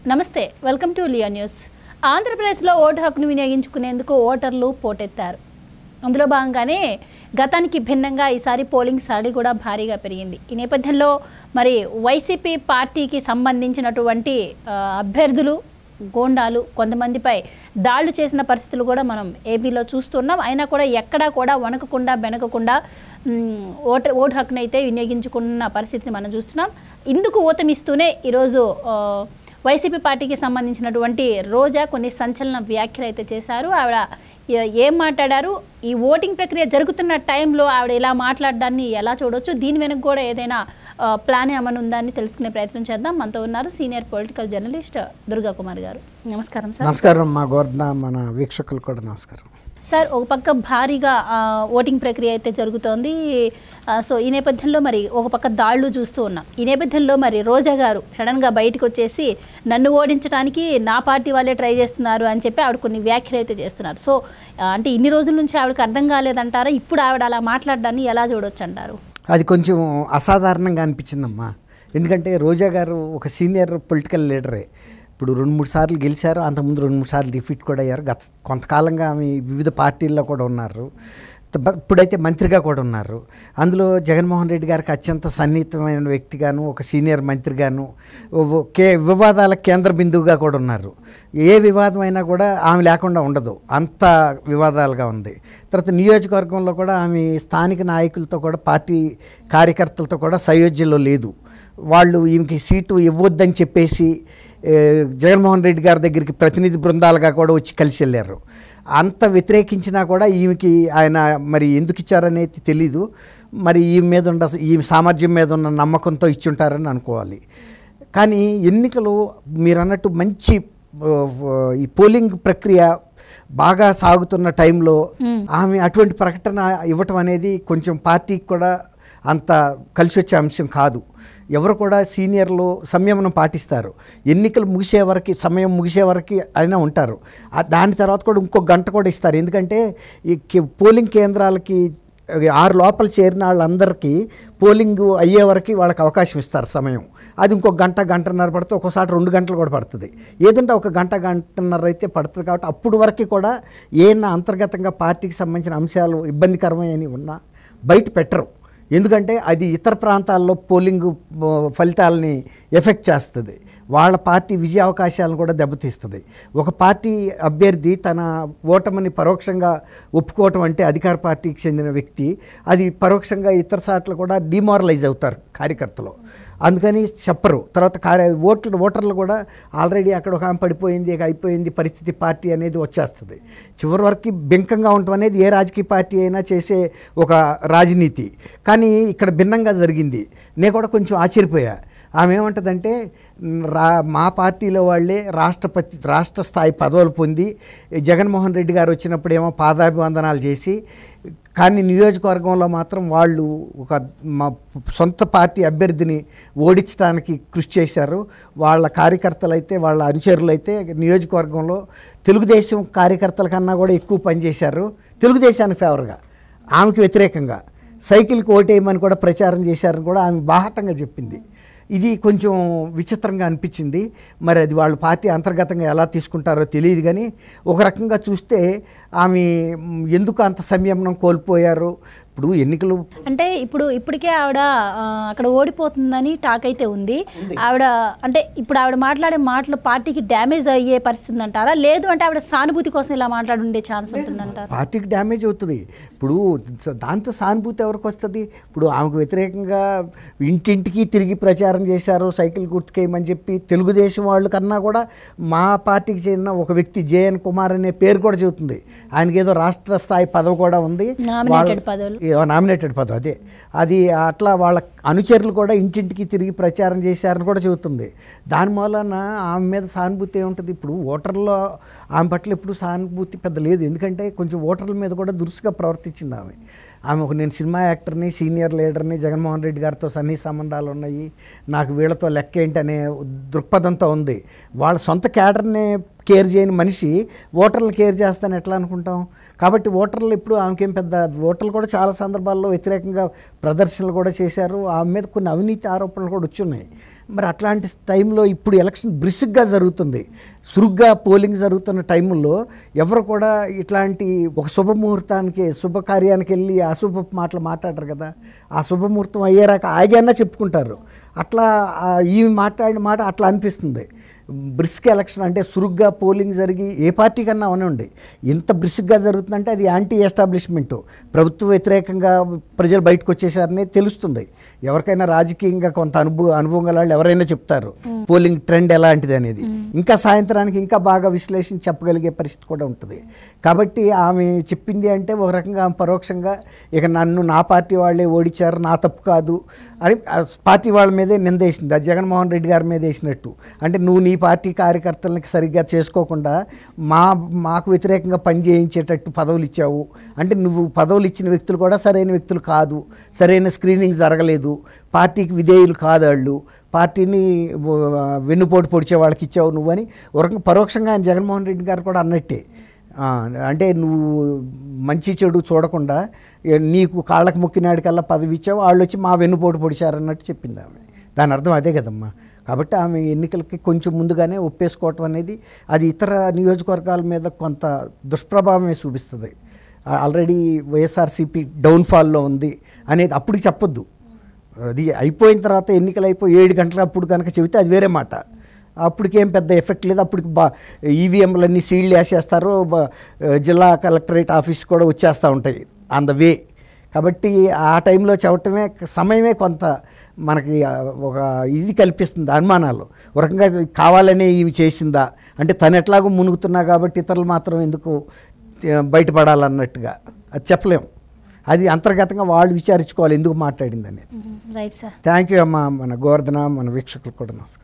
నమస్తే, welcome to Liya news. ఆంధ్రప్రదేశ్లో vote హక్కును వినియోగించుకునేందుకు ఓటర్లు పోటెత్తారు. అందులో భాగంగానే గతానికి భిన్నంగా ఈసారి పోలింగ్ సరళి కూడా భారీగా పెరిగింది. ఈ నేపథ్యంలో మరి వైసీపీ పార్టీకి సంబంధించినటువంటి అభ్యర్థులు గోండాలు కొంతమందిపై దాడులు చేసిన పరిస్థితులు కూడా మనం ఏపీలో చూస్తున్నాం. అయినా కూడా ఎక్కడా కూడా వణకకుండా బెనకకుండా ఓటు హక్కునైతే వినియోగించుకున్న పరిస్థితిని మనం చూస్తున్నాం. ఇందుకు ఊతమిస్తూనే ఈరోజు వైసీపీ పార్టీకి సంబంధించినటువంటి రోజా కొన్ని సంచలన వ్యాఖ్యలు అయితే చేశారు. ఆవిడ ఏం మాట్లాడారు, ఈ ఓటింగ్ ప్రక్రియ జరుగుతున్న టైంలో ఆవిడ ఇలా మాట్లాడడాన్ని ఎలా చూడవచ్చు, దీని వెనక కూడా ఏదైనా ప్లాన్ ఏమైనా ఉందా అని తెలుసుకునే ప్రయత్నం చేద్దాం. మనతో ఉన్నారు senior political journalist Durga Kumar గారు. నమస్కారం సార్. నమస్కారం మా గోర్ధన, మన వీక్షకులు కూడా నమస్కారం సార్. ఒక పక్క భారీగా ఓటింగ్ ప్రక్రియ అయితే జరుగుతోంది. సో ఈ నేపథ్యంలో మరి ఒక పక్క దాడులు చూస్తూ ఉన్నాం. ఈ నేపథ్యంలో మరి రోజా గారు సడన్గా బయటకు వచ్చేసి నన్ను ఓడించడానికి నా పార్టీ వాళ్ళే ట్రై చేస్తున్నారు అని చెప్పి ఆవిడ కొన్ని వ్యాఖ్యలు అయితే చేస్తున్నారు. సో అంటే ఇన్ని రోజుల నుంచి ఆవిడకి అర్థం కాలేదంటారా? ఇప్పుడు ఆవిడ అలా మాట్లాడడాన్ని ఎలా చూడొచ్చు అంటారు? అది కొంచెం అసాధారణంగా అనిపించిందమ్మా. ఎందుకంటే రోజా గారు ఒక సీనియర్ పొలిటికల్ లీడరే. ఇప్పుడు 2-3 సార్లు గెలిచారు, అంతకుముందు 2-3 సార్లు డిఫీట్ కూడా అయ్యారు. కొంతకాలంగా ఆమె వివిధ పార్టీల్లో కూడా ఉన్నారు. ఇప్పుడైతే మంత్రిగా కూడా ఉన్నారు. అందులో జగన్మోహన్ రెడ్డి గారికి అత్యంత సన్నిహితమైన వ్యక్తిగాను, ఒక సీనియర్ మంత్రిగాను, వివాదాల కేంద్ర బిందువుగా కూడా ఉన్నారు. ఏ వివాదం అయినా కూడా ఆమె లేకుండా ఉండదు, అంత వివాదాలుగా ఉంది. తర్వాత నియోజకవర్గంలో కూడా ఆమె స్థానిక నాయకులతో కూడా, పార్టీ కార్యకర్తలతో కూడా సయోధ్యలో లేదు. వాళ్ళు ఈమెకి సీటు ఇవ్వొద్దని చెప్పేసి జగన్మోహన్ రెడ్డి గారి దగ్గరికి ప్రతినిధి బృందాలుగా కూడా వచ్చి కలిసి వెళ్ళారు. అంత వ్యతిరేకించినా కూడా ఈమెకి ఆయన మరి ఎందుకు ఇచ్చారనేది తెలీదు. మరి ఈమె మీద ఉన్న ఈ సామర్థ్యం మీద ఉన్న నమ్మకంతో ఇచ్చుంటారని అనుకోవాలి. కానీ ఎన్నికలు మీరు అన్నట్టు మంచి ఈ పోలింగ్ ప్రక్రియ బాగా సాగుతున్న టైంలో ఆమె అటువంటి ప్రకటన ఇవ్వటం అనేది కొంచెం పార్టీకి కూడా అంత కలిసి వచ్చే అంశం కాదు. ఎవరు కూడా సీనియర్లు సంయమనం పాటిస్తారు. ఎన్నికలు ముగిసే వరకు, సమయం ముగిసే వరకు అయినా ఉంటారు. దాని తర్వాత కూడా ఇంకో గంట కూడా ఇస్తారు. ఎందుకంటే ఈ పోలింగ్ కేంద్రాలకి 6 లోపల చేరిన వాళ్ళందరికీ పోలింగ్ అయ్యే వరకు వాళ్ళకి అవకాశం ఇస్తారు సమయం. అది ఇంకో గంటన్నర పడుతుంది, ఒక్కోసారి 2 గంటలు కూడా పడుతుంది. ఏదంటే ఒక గంటన్నర అయితే పడుతుంది. కాబట్టి అప్పుడు వరకు కూడా ఏమన్నా అంతర్గతంగా పార్టీకి సంబంధించిన అంశాలు ఇబ్బందికరమైనవి ఉన్నా బయట పెట్టరు. ఎందుకంటే అది ఇతర ప్రాంతాల్లో పోలింగ్ ఫలితాలని ఎఫెక్ట్ చేస్తుంది, వాళ్ళ పార్టీ విజయ అవకాశాలను కూడా దెబ్బతీస్తుంది. ఒక పార్టీ అభ్యర్థి తన ఓటమిని పరోక్షంగా ఒప్పుకోవటం అంటే అధికార పార్టీకి చెందిన వ్యక్తి, అది పరోక్షంగా ఇతర సార్లు కూడా డిమారలైజ్ అవుతారు కార్యకర్తలు. అందుకని చెప్పరు. తర్వాత ఓటర్లు కూడా ఆల్రెడీ అక్కడ ఒక ఆమె పడిపోయింది, ఇక అయిపోయింది పరిస్థితి, పార్టీ అనేది వచ్చేస్తుంది. చివరి వరకు బెంకంగా ఉండటం అనేది ఏ రాజకీయ పార్టీ అయినా చేసే ఒక రాజనీతి. కానీ ఇక్కడ భిన్నంగా జరిగింది. నేను కూడా కొంచెం ఆశ్చర్యపోయా. ఆమె ఏమంటుందంటే, మా పార్టీలో వాళ్ళే రాష్ట్ర స్థాయి పదవులు పొంది జగన్మోహన్ రెడ్డి గారు వచ్చినప్పుడు ఏమో పాదాభివందనాలు చేసి, కానీ నియోజకవర్గంలో మాత్రం వాళ్ళు ఒక మా సొంత పార్టీ అభ్యర్థిని ఓడించడానికి కృషి చేశారు. వాళ్ళ కార్యకర్తలు అయితే, వాళ్ళ అనుచరులు అయితే నియోజకవర్గంలో తెలుగుదేశం కార్యకర్తల కన్నా కూడా ఎక్కువ పనిచేశారు. తెలుగుదేశానికి ఫేవర్గా, ఆమెకు వ్యతిరేకంగా సైకిల్కి ఓటేయమని కూడా ప్రచారం చేశారని కూడా ఆమె బాహటంగా చెప్పింది. ఇది కొంచెం విచిత్రంగా అనిపించింది. మరి అది వాళ్ళ పార్టీ అంతర్గతంగా ఎలా తీసుకుంటారో తెలియదు. కానీ ఒక రకంగా చూస్తే ఆమె ఎందుకు అంత సంయమనం కోల్పోయారు? ఇప్పుడు ఎన్నికలు అంటే ఇప్పటికే ఆవిడ అక్కడ ఓడిపోతుందని టాక్ అయితే ఉంది. ఆవిడ అంటే ఇప్పుడు ఆవిడ మాట్లాడే మాటలు పార్టీకి డ్యామేజ్ అయ్యే పరిస్థితి అంటారా? లేదు అంటే ఆవిడ సానుభూతి కోసం ఇలా మాట్లాడుండే ఛాన్స్ ఉంటుందంటారా? పార్టీకి డ్యామేజ్ అవుతుంది. ఇప్పుడు దాంతో సానుభూతి ఎవరికి వస్తుంది? ఇప్పుడు ఆమెకు వ్యతిరేకంగా ఇంటింటికి తిరిగి ప్రచారం చేశారు, సైకిల్ గుర్తుకేయమని చెప్పి. తెలుగుదేశం వాళ్ళు కన్నా కూడా మా పార్టీకి చెందిన ఒక వ్యక్తి జేఎన్ కుమార్ అనే పేరు కూడా చెబుతుంది. ఆయనకి ఏదో రాష్ట్ర స్థాయి పదవి కూడా ఉంది, నామినేటెడ్ పదవి. అది అట్లా వాళ్ళ అనుచరులు కూడా ఇంటింటికి తిరిగి ప్రచారం చేశారని కూడా చెబుతుంది. దాని మూలన ఆమె మీద సానుభూతి ఏముంటుంది? ఇప్పుడు ఓటర్లో ఆమె పట్ల ఎప్పుడు సానుభూతి పెద్ద లేదు. ఎందుకంటే కొంచెం ఓటర్ల మీద కూడా దురుసుగా ప్రవర్తించింది ఆమె. నేను సినిమా యాక్టర్ని, సీనియర్ లీడర్ని, జగన్మోహన్ రెడ్డి గారితో సన్నిహిత సంబంధాలు ఉన్నాయి, నాకు వీళ్ళతో లెక్క ఏంటనే దృక్పథంతో ఉంది. వాళ్ళ సొంత క్యాడర్ని కేర్ చేయని మనిషి ఓటర్లు కేర్ చేస్తాను ఎట్లా అనుకుంటాం? కాబట్టి ఓటర్లు ఇప్పుడు ఆమెకేం పెద్ద, ఓటర్లు కూడా చాలా సందర్భాల్లో వ్యతిరేకంగా ప్రదర్శనలు కూడా చేశారు. ఆమె మీద కొన్ని అవినీతి ఆరోపణలు కూడా వచ్చున్నాయి. మరి అట్లాంటి టైంలో ఇప్పుడు ఎలక్షన్ బ్రిస్క్గా జరుగుతుంది, సురుగ్గా పోలింగ్ జరుగుతున్న టైంలో ఎవరు కూడా ఇట్లాంటి ఒక శుభముహూర్తానికి శుభకార్యానికి వెళ్ళి అశుభ మాటలు మాట్లాడరు కదా. ఆ శుభముహూర్తం అయ్యేరాక ఆగానే చెప్పుకుంటారు. అట్లా ఈ మాట్లాడిన మాట అట్లా అనిపిస్తుంది. బ్రిస్క్ ఎలక్షన్ అంటే సురుగ్గా పోలింగ్ జరిగి ఏ పార్టీ కన్నా అవనండి ఇంత బ్రిస్క్గా జరుగుతుందంటే అది యాంటీ ఎస్టాబ్లిష్మెంటు, ప్రభుత్వ వ్యతిరేకంగా ప్రజలు బయటకు వచ్చేసారని తెలుస్తుంది. ఎవరికైనా రాజకీయంగా కొంత అనుభవం గల వాళ్ళు ఎవరైనా చెప్తారు పోలింగ్ ట్రెండ్ ఎలాంటిది అనేది. ఇంకా సాయంత్రానికి ఇంకా బాగా విశ్లేషణ చెప్పగలిగే పరిస్థితి కూడా ఉంటుంది. కాబట్టి ఆమె చెప్పింది అంటే ఒక రకంగా పరోక్షంగా ఇక నన్ను నా పార్టీ వాళ్ళే ఓడించారు, నా తప్పు కాదు అని పార్టీ వాళ్ళ మీదే నిందేసింది. అది జగన్మోహన్ రెడ్డి గారి మీద వేసినట్టు. అంటే నువ్వు నీ పార్టీ కార్యకర్తలకి సరిగ్గా చేసుకోకుండా మాకు వ్యతిరేకంగా పని చేయించేటట్టు పదవులు ఇచ్చావు అంటే నువ్వు పదవులు ఇచ్చిన వ్యక్తులు కూడా సరైన వ్యక్తులు కాదు, సరైన స్క్రీనింగ్ జరగలేదు, పార్టీకి విధేయులు కాదు వాళ్ళు, పార్టీని వెన్నుపోటు పొడిచే వాళ్ళకి ఇచ్చావు నువ్వని ఒక రకంగా పరోక్షంగా ఆయన జగన్మోహన్ రెడ్డి గారు కూడా అన్నట్టే. అంటే నువ్వు మంచి చెడు చూడకుండా నీకు కాళ్ళకు మొక్కినాడికల్లా పదవి ఇచ్చావు, వాళ్ళు వచ్చి మా వెన్నుపోటు పొడిచారన్నట్టు చెప్పింది ఆమె. దాని అర్థం అదే కదమ్మా. కాబట్టి ఆమె ఎన్నికలకి కొంచెం ముందుగానే ఒప్పేసుకోవటం అనేది అది ఇతర నియోజకవర్గాల మీద కొంత దుష్ప్రభావమే చూపిస్తుంది. ఆల్రెడీ వైఎస్ఆర్సీపీ డౌన్ఫాల్లో ఉంది అనేది అప్పటికి చెప్పొద్దు. అది అయిపోయిన తర్వాత ఎన్నికలు అయిపోయి 7 గంటల అప్పుడు కనుక చెబితే అది వేరే మాట. అప్పటికేం పెద్ద ఎఫెక్ట్ లేదు. అప్పటికి ఈవీఎంలన్నీ సీల్డ్ వేసేస్తారు, జిల్లా కలెక్టరేట్ ఆఫీస్ కూడా వచ్చేస్తూ ఉంటాయి ఆన్ ద వే. కాబట్టి ఆ టైంలో చెప్పటమే సమయమే కొంత మనకి ఒక ఇది కల్పిస్తుంది అనుమానాలు. ఒక రకంగా కావాలనే ఇవి చేసిందా అంటే తను ఎట్లాగో మునుగుతున్నా కాబట్టి ఇతరులు మాత్రం ఎందుకు బయటపడాలన్నట్టుగా అది చెప్పలేం. అది అంతర్గతంగా వాళ్ళు విచారించుకోవాలి ఎందుకు మాట్లాడింది అనేది. Right sir. థ్యాంక్ యూ అమ్మా. మన గోవర్ధన మన వీక్షకులు కూడా నమస్కారం.